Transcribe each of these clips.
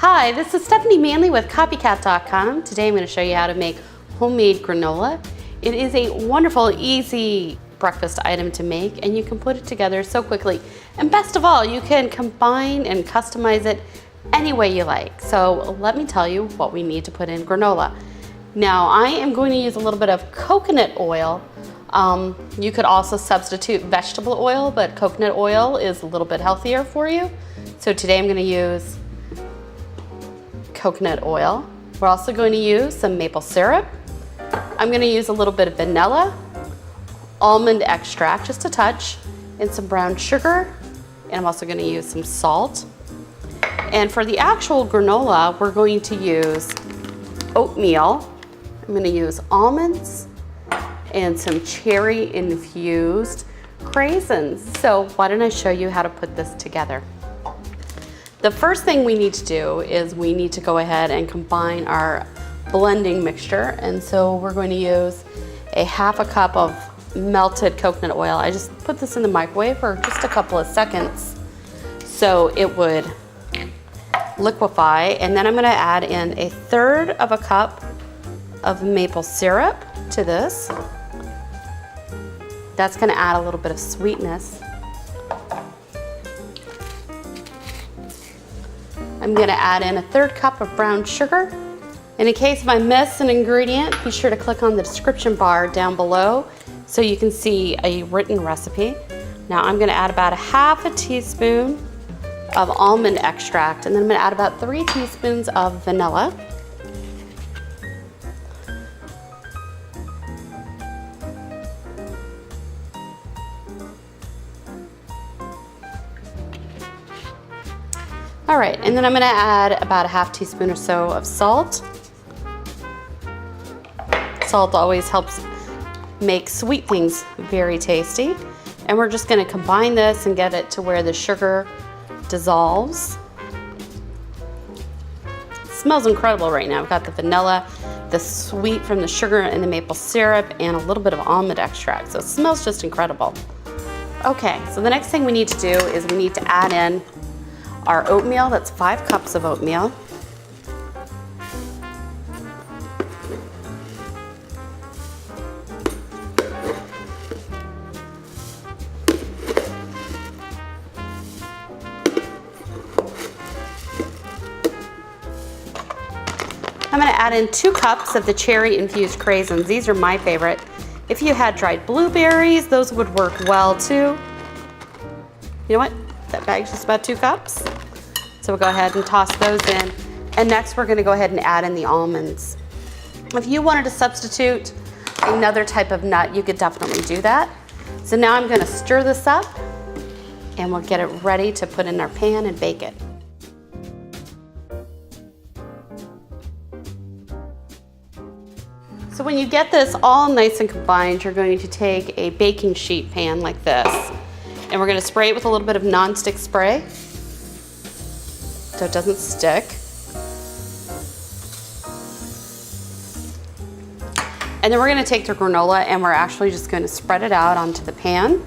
Hi, this is Stephanie Manley with Copycat.com. Today I'm going to show you how to make homemade granola. It is a wonderful, easy breakfast item to make, and you can put it together so quickly. And best of all, you can combine and customize it any way you like. So let me tell you what we need to put in granola. Now I am going to use a little bit of coconut oil. You could also substitute vegetable oil, but coconut oil is a little bit healthier for you. So today I'm going to use coconut oil. We're also going to use some maple syrup. I'm going to use a little bit of vanilla, almond extract, just a touch, and some brown sugar. And I'm also going to use some salt. And for the actual granola, we're going to use oatmeal. I'm going to use almonds and some cherry infused raisins. So why don't I show you how to put this together? The first thing we need to do is we need to go ahead and combine our blending mixture. And so we're going to use a half a cup of melted coconut oil. I just put this in the microwave for just a couple of seconds so it would liquefy. And then I'm going to add in 1/3 of a cup of maple syrup to this. That's going to add a little bit of sweetness. I'm going to add in 1/3 cup of brown sugar. And in case I miss an ingredient, be sure to click on the description bar down below so you can see a written recipe. Now I'm going to add about 1/2 teaspoon of almond extract, and then I'm going to add about 3 teaspoons of vanilla. All right, and then I'm gonna add about 1/2 teaspoon or so of salt. Salt always helps make sweet things very tasty. And we're just gonna combine this and get it to where the sugar dissolves. It smells incredible right now. We've got the vanilla, the sweet from the sugar and the maple syrup, and a little bit of almond extract. So it smells just incredible. Okay, so the next thing we need to do is we need to add in our oatmeal. That's 5 cups of oatmeal. I'm going to add in 2 cups of the cherry infused raisins. These are my favorite. If you had dried blueberries, those would work well too. You know what? That bag's just about 2 cups. So we'll go ahead and toss those in. And next we're going to go ahead and add in the almonds. If you wanted to substitute another type of nut, you could definitely do that. So now I'm going to stir this up and we'll get it ready to put in our pan and bake it. So when you get this all nice and combined, you're going to take a baking sheet pan like this. And we're going to spray it with a little bit of nonstick spray so it doesn't stick. And then we're going to take the granola and we're actually just going to spread it out onto the pan.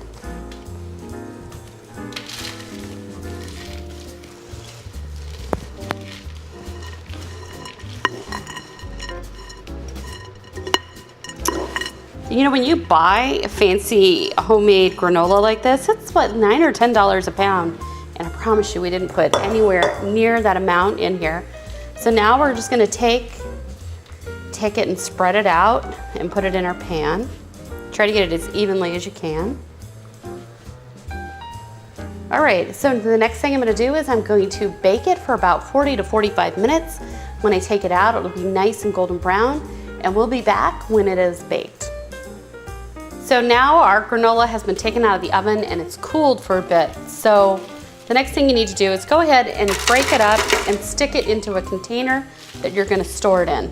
You know, when you buy a fancy homemade granola like this, it's what, $9 or $10 a pound. And I promise you, we didn't put anywhere near that amount in here. So now we're just gonna take it and spread it out and put it in our pan. Try to get it as evenly as you can. All right, so the next thing I'm gonna do is I'm going to bake it for about 40 to 45 minutes. When I take it out, it'll be nice and golden brown, and we'll be back when it is baked. So now our granola has been taken out of the oven and it's cooled for a bit. So the next thing you need to do is go ahead and break it up and stick it into a container that you're going to store it in.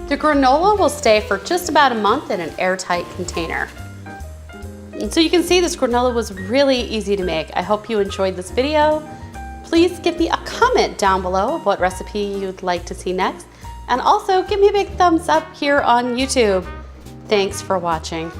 The granola will stay for just about a month in an airtight container. And so you can see this granola was really easy to make. I hope you enjoyed this video. Please give me a comment down below of what recipe you'd like to see next. And also give me a big thumbs up here on YouTube. Thanks for watching.